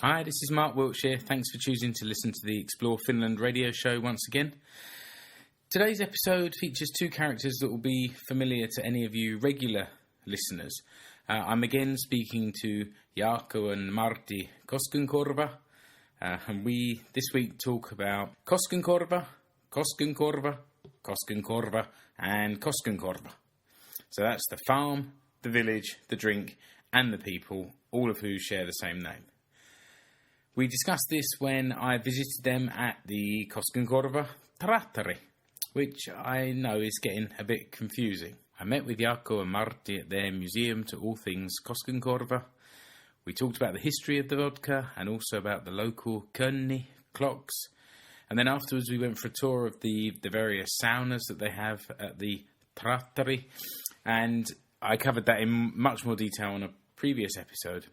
Hi, this is Mark Wiltshire. Thanks for choosing to listen to the Explore Finland radio show once again. Today's episode features two characters that will be familiar to any of you regular listeners. I'm again speaking to Jaakko and Martti Koskenkorva, and we this week talk about Koskenkorva, Koskenkorva, Koskenkorva, and Koskenkorva. So that's the farm, the village, the drink, and the people, all of who share the same name. We discussed this when I visited them at the Koskenkorva Trahteeri, which I know is getting a bit confusing. I met with Jaakko and Martti at their museum to all things Koskenkorva. We talked about the history of the vodka and also about the local Könnikello clocks. And then afterwards we went for a tour of the various saunas that they have at the Trahteeri. And I covered that in much more detail on a previous episode.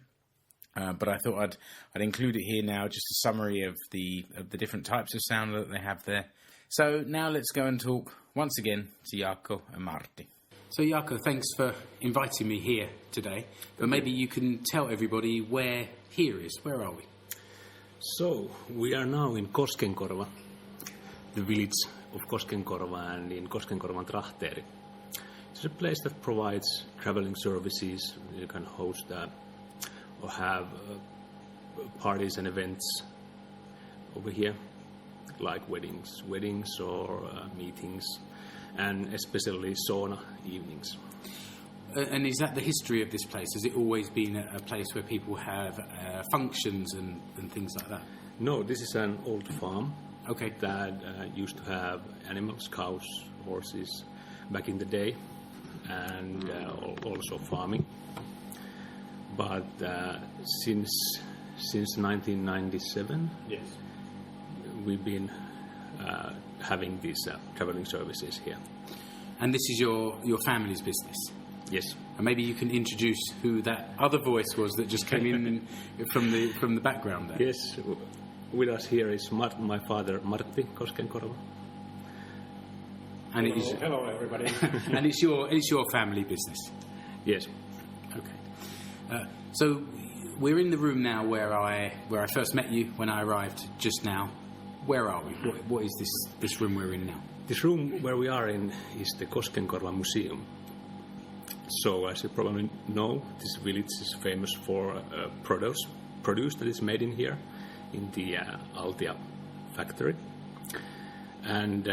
But I thought I'd include it here now, just a summary of the different types of sauna that they have there. So now let's go and talk once again to Jaakko and Martti. So Jaakko, thanks for inviting me here today. But maybe you can tell everybody where here is. Where are we? So we are now in Koskenkorva, the village of Koskenkorva, and in Koskenkorva Trahteeri. It's a place that provides traveling services. You can host or have parties and events over here, like weddings or meetings, and especially sauna evenings. And is that the history of this place? Has it always been a place where people have functions and things like that? No, this is an old farm. Okay. That used to have animals, cows, horses, back in the day, and also farming. But since 1997, yes, we've been having these traveling services here. And this is your family's business? Yes. And maybe you can introduce who that other voice was that just came in from the background there. Yes, with us here is my father, Martti Koskenkorva. And hello everybody. And it's your family business? Yes. Okay. So we're in the room now where I first met you when I arrived just now. Where are we? What is this room we're in now? This room where we are in is the Koskenkorva Museo. So as you probably know, this village is famous for produce that is made in here in the Altia factory. And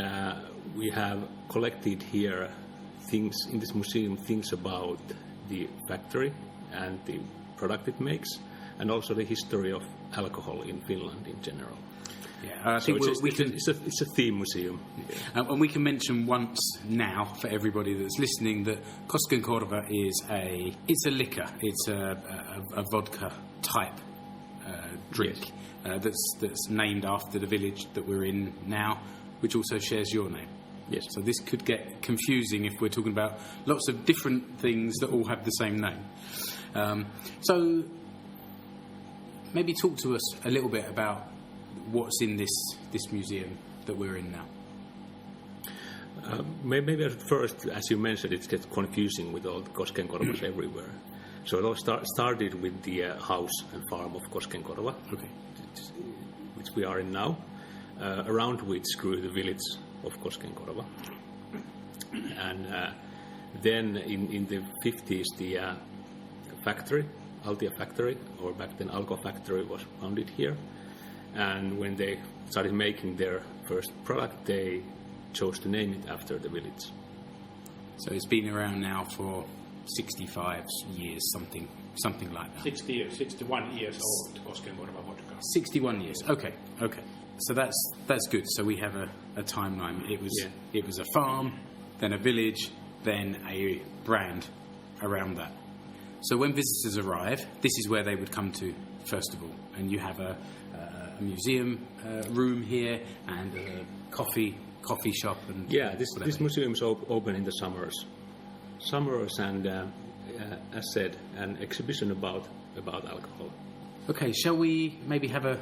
we have collected here things in this museum, things about the factory and the product it makes, and also the history of alcohol in Finland in general. Yeah, I so think it's a theme museum. Yeah. And we can mention once now for everybody that's listening that Koskenkorva is a liquor. It's a vodka type drink. Yes. That's named after the village that we're in now, which also shares your name. Yes. So this could get confusing if we're talking about lots of different things that all have the same name. So maybe talk to us a little bit about what's in this museum that we're in now. Maybe at first, as you mentioned, it gets confusing with all the Koskenkorvas everywhere. So it all started with the house and farm of Koskenkorva, okay, which we are in now, around which grew the village of Koskenkorva. And then in the 50s, the factory, Altia factory, or back then Alko factory, was founded here. And when they started making their first product, they chose to name it after the village. So it's been around now for 65 years, something like that. 60 years, 61 years old, Koskenkorva vodka. 61 years, okay. So that's good. So we have a timeline. It was a farm, then a village, then a brand around that. So when visitors arrive, this is where they would come to first of all, and you have a museum room here and a coffee shop. And this museum is open in the summers, and as said, an exhibition about alcohol. Okay, shall we maybe have a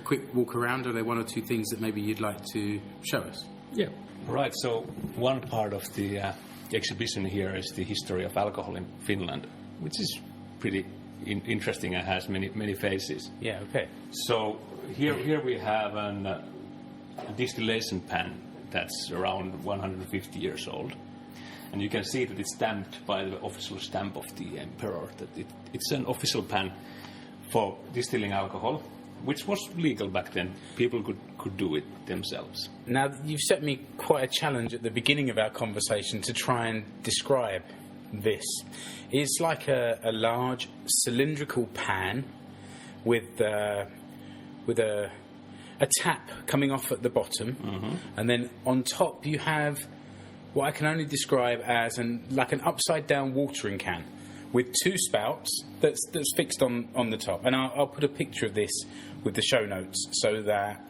quick walk around? Are there one or two things that maybe you'd like to show us? Yeah. Right. So one part of the exhibition here is the history of alcohol in Finland, which is pretty interesting and has many phases. Yeah, okay. So here we have a distillation pan that's around 150 years old. And you can see that it's stamped by the official stamp of the emperor, that it's an official pan for distilling alcohol, which was legal back then. People could do it themselves. Now, you've set me quite a challenge at the beginning of our conversation to try and describe this. It's like a large cylindrical pan with a tap coming off at the bottom, and then on top you have what I can only describe as like an upside-down watering can with two spouts that's fixed on the top. And I'll put a picture of this with the show notes so that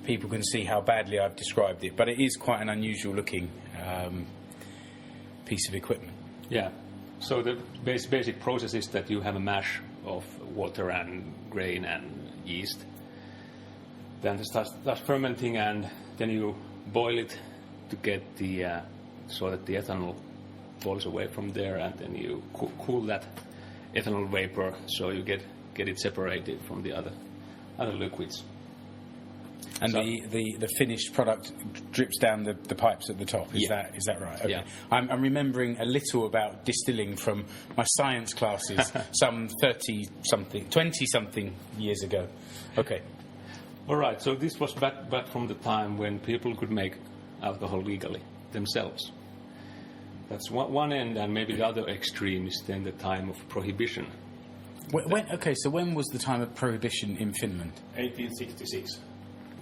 people can see how badly I've described it. But it is quite an unusual-looking piece of equipment. Yeah. So the basic process is that you have a mash of water and grain and yeast. Then it starts fermenting, and then you boil it to get so that the ethanol falls away from there, and then you cool that ethanol vapor so you get it separated from the other liquids. And so the finished product drips down the pipes at the top. Is that right? Okay. Yeah. I'm remembering a little about distilling from my science classes some 20-something years ago. Okay. All right. So this was back from the time when people could make alcohol legally themselves. That's one end, and maybe the other extreme is then the time of Prohibition. So when was the time of Prohibition in Finland? 1866.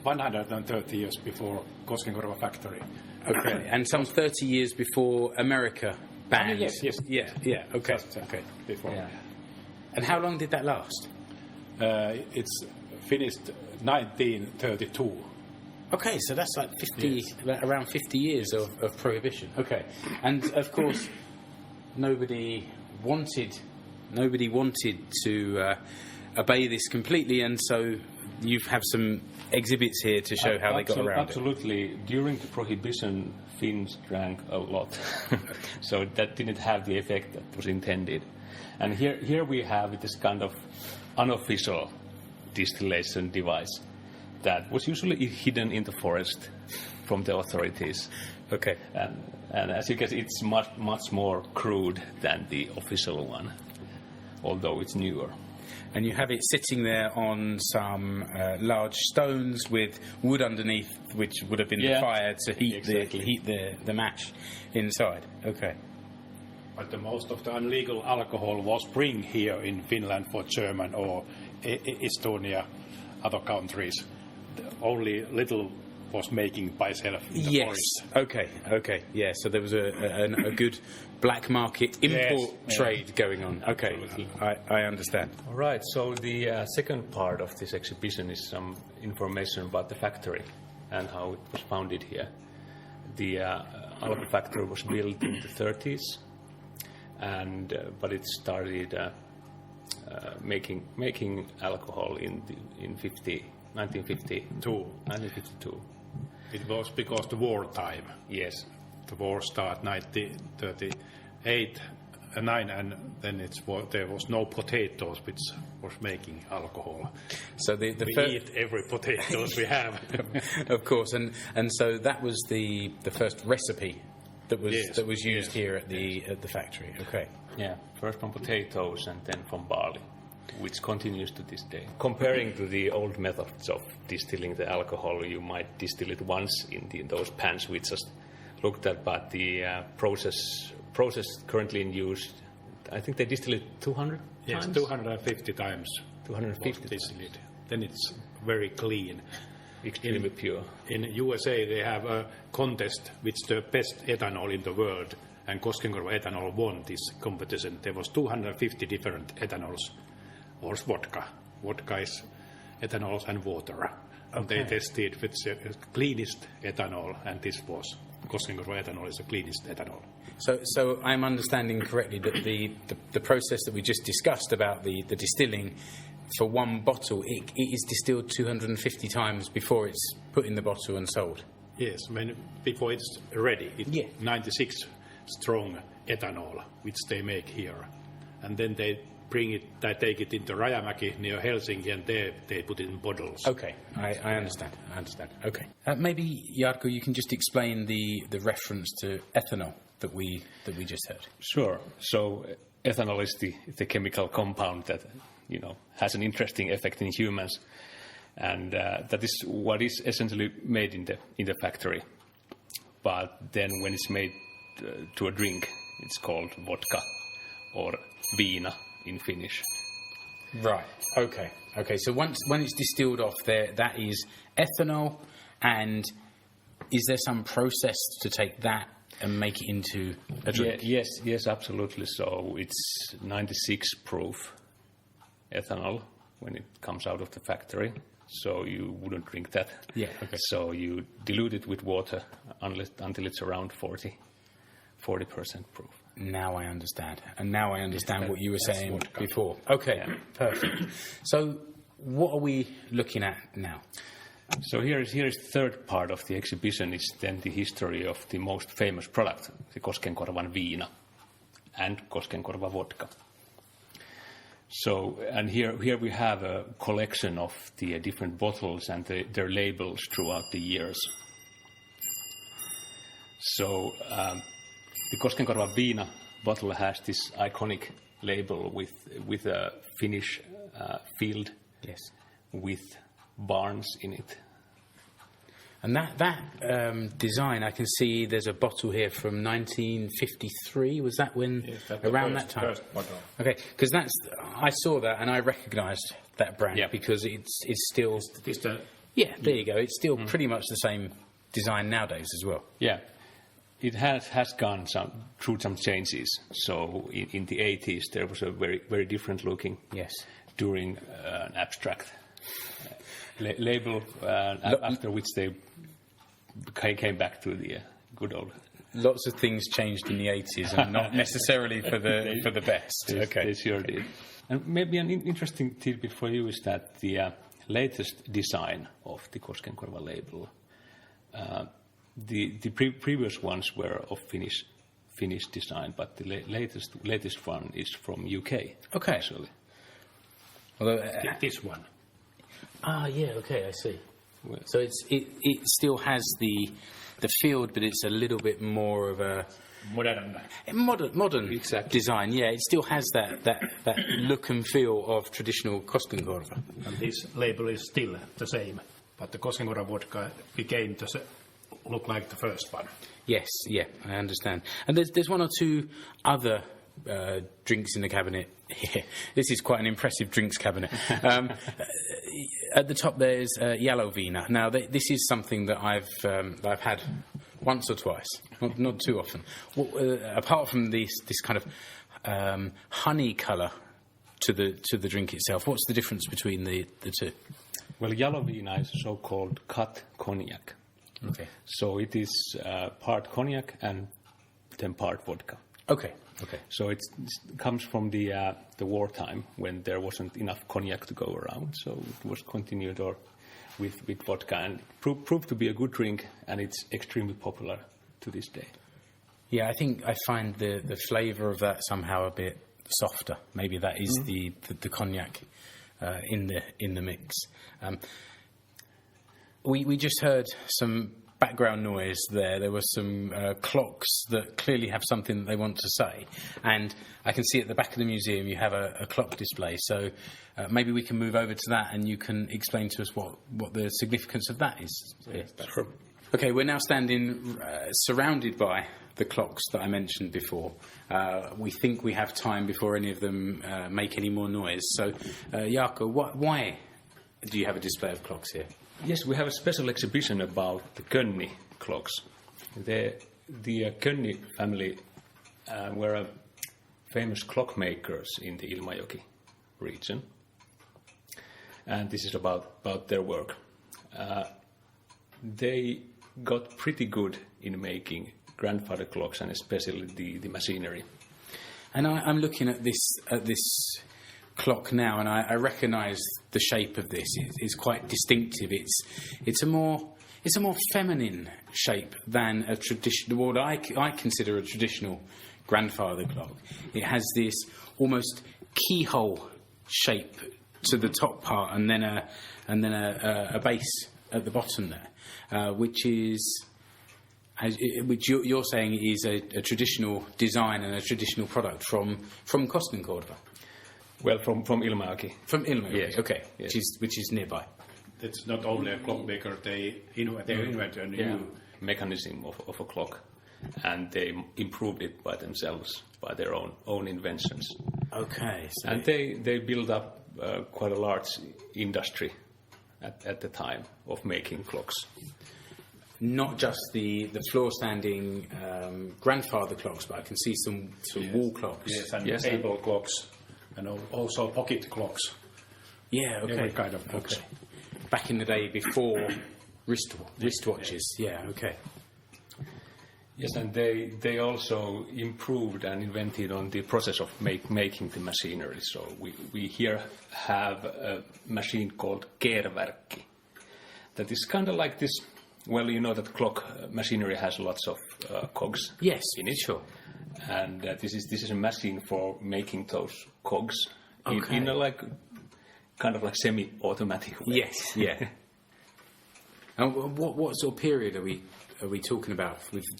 130 years before Koskenkorva factory. Okay, and some 30 years before America banned. Yes. Yeah. Okay. Okay. Before. Yeah. And how long did that last? It's finished 1932. Okay, so that's like 50, around 50 years of Prohibition. Okay, and of course, nobody wanted to obey this completely, and so you have some exhibits here to show how they got around it. Absolutely. During the Prohibition, Finns drank a lot, so that didn't have the effect that was intended. And here we have this kind of unofficial distillation device that was usually hidden in the forest from the authorities. Okay. And as you can see, it's much more crude than the official one, although it's newer. And you have it sitting there on some large stones with wood underneath, which would have been the fire to heat the mash inside. Okay. But the most of the illegal alcohol was bring here in Finland for German or Estonia, other countries. Only little was making by itself in the forest. Okay. Yeah, so there was a good black market import trade going on. Okay, I understand. All right, so the second part of this exhibition is some information about the factory and how it was founded here. The Alko factory was built in the 30s, but it started making alcohol in 1952. It was because the war time. Yes. The war started 1938 and 9, and then there was no potatoes, which was making alcohol. So we eat every potatoes we have. Of course, and so that was the first recipe that was used here at the factory. Okay. Yeah, first from potatoes and then from barley, which continues to this day. Comparing to the old methods of distilling the alcohol, you might distill it once in those pans we just looked at, but the process currently in use, I think they distill it 200 yes, times? 250 times. 250 distill it. Then it's very clean. Extremely pure. In USA, they have a contest which the best ethanol in the world, and Koskenkorva Ethanol won this competition. There was 250 different ethanols, or vodka. Vodka is ethanol and water. And they tested with the cleanest ethanol, and this was Koskenkorva Ethanol is the cleanest ethanol. So I'm understanding correctly that the process that we just discussed about the distilling, for one bottle, it is distilled 250 times before it's put in the bottle and sold. Yes, before it's ready. It's 96 strong ethanol, which they make here. And then they they take it into Rajamäki near Helsinki, and there they put it in bottles. Okay, I understand. Okay, maybe Jaakko, you can just explain the reference to ethanol that we just heard. Sure. So ethanol is the chemical compound that has an interesting effect in humans, and that is what is essentially made in the factory. But then when it's made to a drink, it's called vodka or viina in Finnish. Right. Okay. So when it's distilled off there, that is ethanol, and is there some process to take that and make it into a drink? Yes, absolutely. So it's 96 proof ethanol when it comes out of the factory. So you wouldn't drink that. Yeah. Okay. So you dilute it with water until it's around 40% proof. Now I understand. And now I understand what you were saying before. Okay, yeah. Perfect. So what are we looking at now? So here is the third part of the exhibition. Is then the history of the most famous product, the Koskenkorvan viina and Koskenkorva vodka. So, and here we have a collection of the different bottles and their labels throughout the years. So the Koskenkorva viina bottle has this iconic label with a Finnish field, yes, with barns in it. And that design, I can see there's a bottle here from 1953. Was that when? Yes, that's around the that time? first bottle. Okay, because I saw that and I recognised that brand because it's still. Yeah, there you go. It's still pretty much the same design nowadays as well. Yeah, it has gone through some changes. So in the 80s there was a very very different looking. Yes. During an abstract label, after which they came back to the good old. Lots of things changed in the 80s, and not necessarily for the best. Okay, they sure did. And maybe an interesting tidbit for you is that the latest design of the Koskenkorva label, the previous ones were of Finnish design, but the latest one is from UK. Okay, actually. Although, this one. Yeah, okay, I see. So it still has the field, but it's a little bit more of a modern exactly. design. Yeah, it still has that look and feel of traditional Koskenkorva. And this label is still the same, but the Koskenkorva vodka became look like the first one. Yes, yeah, I understand. And there's one or two other drinks in the cabinet here. This is quite an impressive drinks cabinet. At the top there's yellow viina. Now this is something that I've had once or twice, not too often. Apart from this kind of honey colour to the drink itself, what's the difference between the two? Well, yellow viina is so-called cut cognac. Okay. So it is part cognac and then part vodka. Okay. So it comes from the wartime when there wasn't enough cognac to go around. So it was continued with vodka, and it proved to be a good drink, and it's extremely popular to this day. Yeah, I think I find the flavour of that somehow a bit softer. Maybe that is the cognac in the mix. We just heard some background noise there. There were some clocks that clearly have something that they want to say, and I can see at the back of the museum you have a clock display, so maybe we can move over to that and you can explain to us what the significance of that is. Sure. Okay, we're now standing surrounded by the clocks that I mentioned before. We think we have time before any of them make any more noise. So, Jaakko, why do you have a display of clocks here? Yes, we have a special exhibition about the Könni clocks. The Könni family were famous clockmakers in the Ilmajoki region, and this is about their work. They got pretty good in making grandfather clocks, and especially the machinery. And I'm looking at this clock now, and I recognise the shape of this. It's quite distinctive. It's a more feminine shape than a traditional, what I consider a traditional grandfather clock. It has this almost keyhole shape to the top part, and then a base at the bottom there, which is. Which you're saying is a traditional design and a traditional product from Koskenkorva. Well, from Ilmajoki. From Ilmajoki, yes. Okay, yes. which is nearby. It's not only a clockmaker, they invented a new mechanism of a clock, and they improved it by themselves, by their own inventions. Okay. So and they built up quite a large industry at the time of making clocks. Not just the floor-standing grandfather clocks, but I can see some wall clocks. Yes, and table clocks, and also pocket clocks. Yeah, okay. Every kind of clocks. Okay. Back in the day before wristwatches. Yeah, okay. Yes, and they also improved and invented on the process of making the machinery. So we here have a machine called keerverkki. That is kind of like this. Well, you know that clock machinery has lots of cogs. Yes, in it. Sure. And this is a machine for making those cogs in a kind of semi-automatic way. Yes, yeah. And what sort of period are we talking about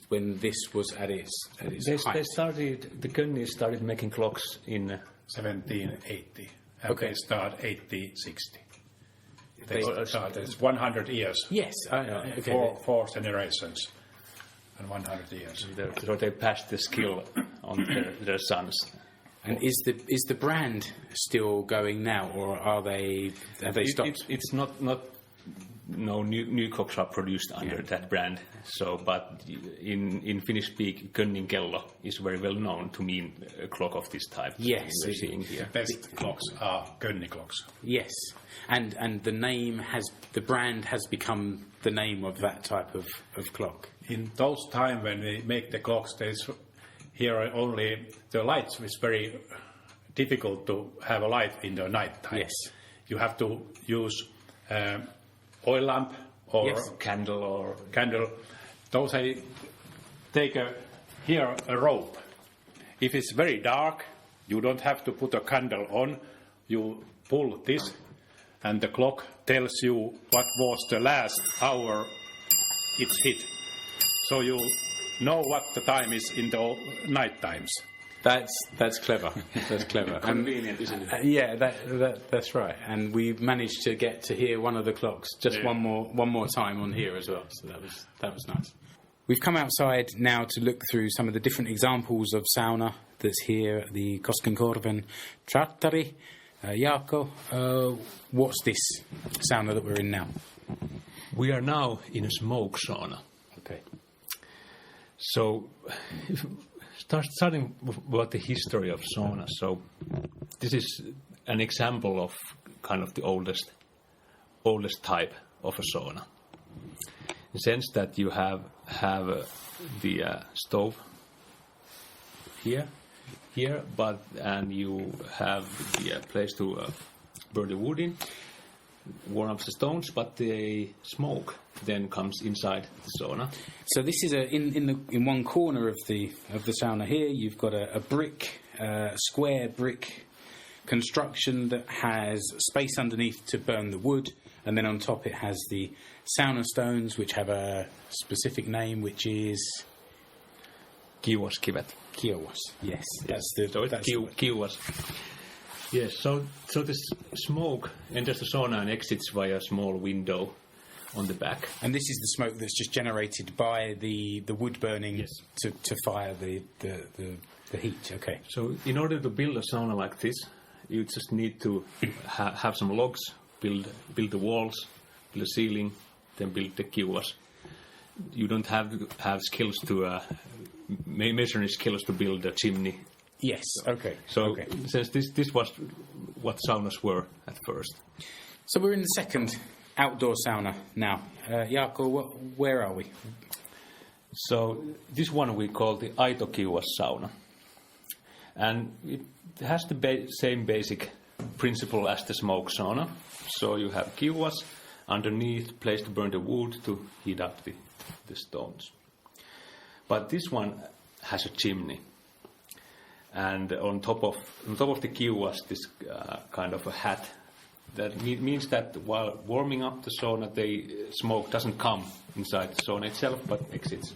when this was at its height? The Könni started making clocks in 1780, and they start 1860. They started. It's 100 years. Yes, okay. Four generations, and 100 years. So they passed the skill on their sons. And is the brand still going now, or have they stopped? It's not. No new clocks are produced under that brand. So, but in Finnish speak, Könnikello is very well known to mean a clock of this type. Yes, we're seeing here. The best clocks are Könni clocks. Yes, and the brand has become the name of that type of clock. In those time when we make the clocks, there's here only the lights. It's very difficult to have a light in the night time. Yes, you have to use oil lamp or candle. Those I take a rope. If it's very dark, you don't have to put a candle on. You pull this, and the clock tells you what was the last hour it's hit. So you know what the time is in the night times. That's clever. That's clever. Convenient, isn't it? Yeah, that's right. And we managed to get to hear one of the clocks just one more time on here as well. So that was nice. We've come outside now to look through some of the different examples of sauna that's here at the Koskenkorva Trahteeri. Jaakko, what's this sauna that we're in now? We are now in a smoke sauna. Okay. So, starting with the history of sauna. So, this is an example of kind of the oldest type of a sauna. In the sense that you have the stove here, and you have the place to burn the wood in, warm up the stones, but the smoke then comes inside the sauna. So this is in one corner of the sauna here. You've got a square brick construction that has space underneath to burn the wood, and then on top it has the sauna stones, which have a specific name, which is Kiuaskivet. Kiuas. Yes, that's Kiuas. Yes. So the smoke enters the sauna and exits via a small window on the back. And this is the smoke that's just generated by the wood burning to fire the heat. Okay. So in order to build a sauna like this, you just need to have some logs, build the walls, build the ceiling, then build the kiuas. You don't have to have skills to measuring skills to build a chimney. Yes. Okay. So since this was what saunas were at first. So we're in the second outdoor sauna now. Jaakko, where are we? So this one we call the Aito Kiuas sauna. And it has the same basic principle as the smoke sauna. So you have kiuas underneath, place to burn the wood to heat up the stones. But this one has a chimney. And on top of the queue was this kind of a hat. That means that while warming up the sauna, the smoke doesn't come inside the sauna itself, but exits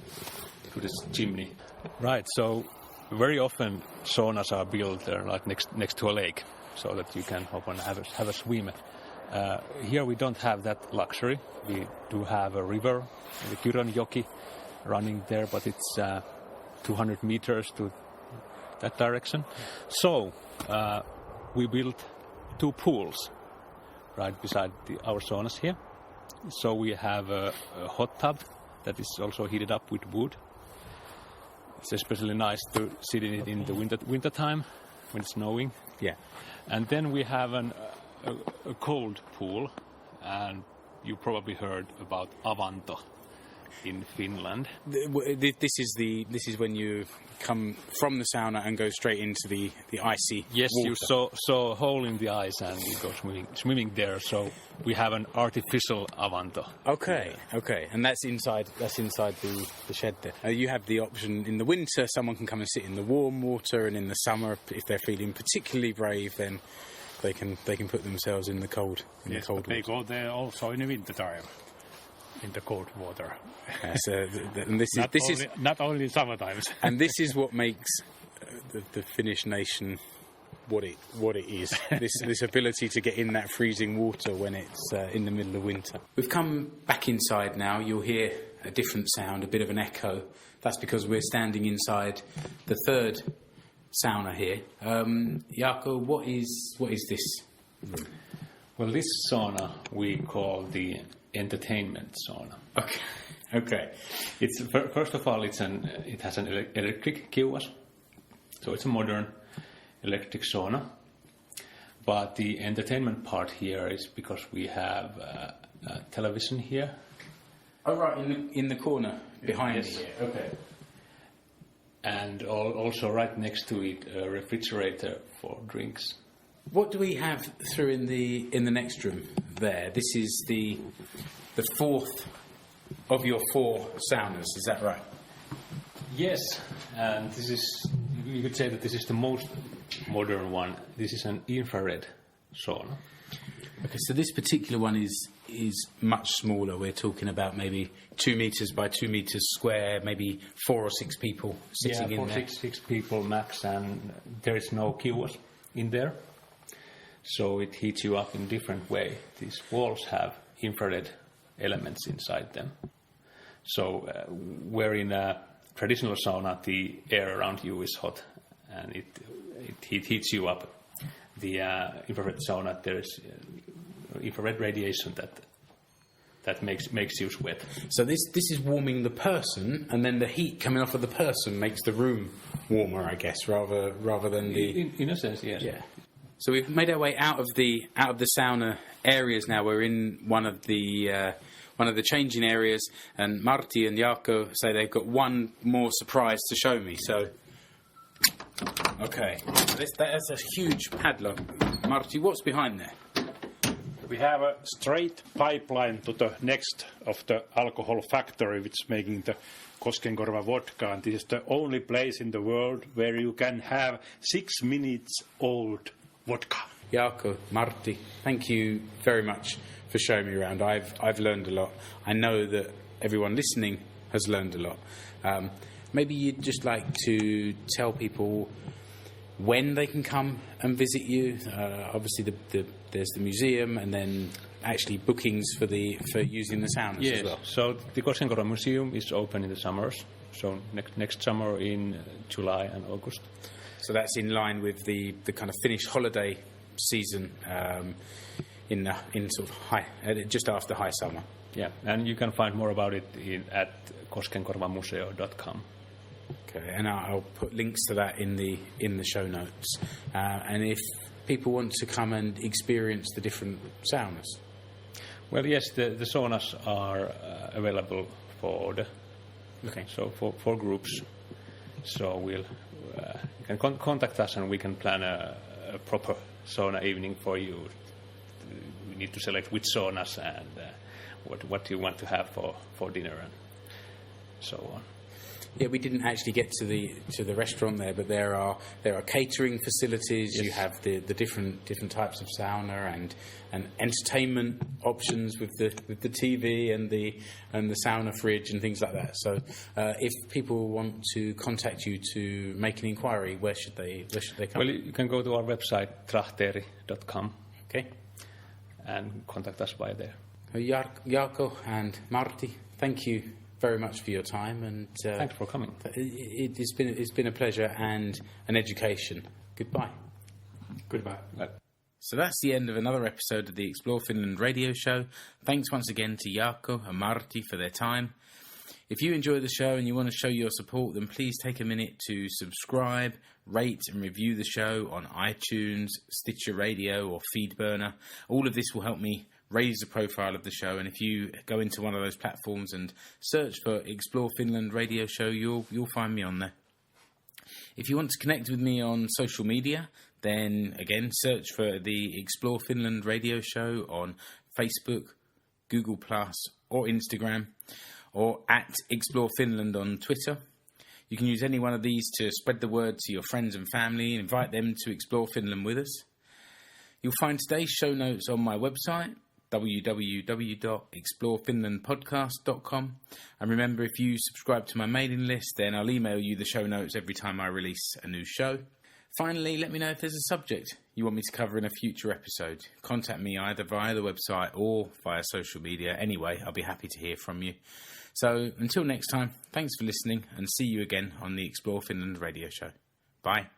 through this chimney. Right. So very often saunas are built like next to a lake, so that you can hop and have a swim. Here we don't have that luxury. We do have a river, the Kyrönjoki, running there, but it's 200 meters to that direction. So we built 2 pools right beside our saunas here. So we have a hot tub that is also heated up with wood. It's especially nice to sit in it in the winter time when it's snowing. Yeah. And then we have a cold pool, and you probably heard about Avanto in Finland. This is when you come from the sauna and go straight into the icy Yes, water. you saw a hole in the ice and you go swimming there. So we have an artificial Avanto. Okay, and that's inside the shed there. You have the option in the winter. Someone can come and sit in the warm water, and in the summer, if they're feeling particularly brave, then they can put themselves in the cold. Yes, but they go there also in the winter time, in the cold water. And this is not only in summer times. And this is what makes the Finnish nation what it is. This ability to get in that freezing water when it's in the middle of winter. We've come back inside now. You'll hear a different sound, a bit of an echo. That's because we're standing inside the third sauna here. Jaakko, what is this room? Well, this sauna we call the entertainment sauna. Okay. It's first of all, it has an electric kiuas, so it's a modern electric sauna. But the entertainment part here is because we have a television here. Oh, right, in the corner behind Yes. me here. Okay. And also right next to it, a refrigerator for drinks. What do we have through in the next room there? This is the fourth of your 4 saunas, is that right? Yes, and you could say that this is the most modern one. This is an infrared sauna. Okay, so this particular one is much smaller. We're talking about maybe 2 meters by 2 meters square, maybe 4 or 6 people sitting in there. 6 people max, and there is no kiuas in there. So it heats you up in different way. These walls have infrared elements inside them. So where in a traditional sauna, the air around you is hot and it heats you up. The infrared sauna, there is infrared radiation that makes you sweat. So this is warming the person, and then the heat coming off of the person makes the room warmer, I guess, rather than the... In a sense, yes. Yeah. So we've made our way out of the sauna areas now. We're in one of the changing areas, and Martti and Jaakko say they've got one more surprise to show me. So, okay, that's a huge padlock. Martti, what's behind there? We have a straight pipeline to the next of the alcohol factory, which is making the Koskenkorva vodka, and this is the only place in the world where you can have 6 minutes old vodka. Jaakko, Martti, thank you very much for showing me around. I've learned a lot. I know that everyone listening has learned a lot. Maybe you'd just like to tell people when they can come and visit you. Obviously, there's the museum, and then actually bookings for using the saunas as well. So the Koskenkorva Museum is open in the summers. So next summer in July and August. So that's in line with the kind of Finnish holiday season in sort of just after high summer. Yeah, and you can find more about it at koskenkorvamuseo.com. Okay, and I'll put links to that in the show notes. And if people want to come and experience the different saunas, well, yes, the saunas are available for order. Okay. So for groups, so you can contact us and we can plan a proper sauna evening for you. We need to select which saunas and what you want to have for dinner and so on. Yeah, we didn't actually get to the restaurant there, but there are catering facilities. Yes. You have the different types of sauna and entertainment options with the TV and the sauna fridge and things like that. So, if people want to contact you to make an inquiry, where should they come? Well, you can go to our website trahteeri.com. Okay. And contact us by there. Jaakko and Martti, thank you very much for your time, and thanks for coming. It's been a pleasure and an education. Goodbye. Goodbye. Bye. So that's the end of another episode of the Explore Finland radio show. Thanks once again to Jaakko and Martti for their time. If you enjoy the show and you want to show your support, then please take a minute to subscribe, rate and review the show on iTunes, Stitcher Radio or Feedburner. All of this will help me raise the profile of the show, and if you go into one of those platforms and search for Explore Finland radio show, you'll find me on there. If you want to connect with me on social media, then again search for the Explore Finland radio show on Facebook, Google Plus or Instagram, or at Explore Finland on Twitter. You can use any one of these to spread the word to your friends and family and invite them to explore Finland with us. You'll find today's show notes on my website, www.explorefinlandpodcast.com. And remember, if you subscribe to my mailing list, then I'll email you the show notes every time I release a new show. Finally, let me know if there's a subject you want me to cover in a future episode. Contact me either via the website or via social media. Anyway, I'll be happy to hear from you. So until next time, thanks for listening and see you again on the Explore Finland radio show. Bye.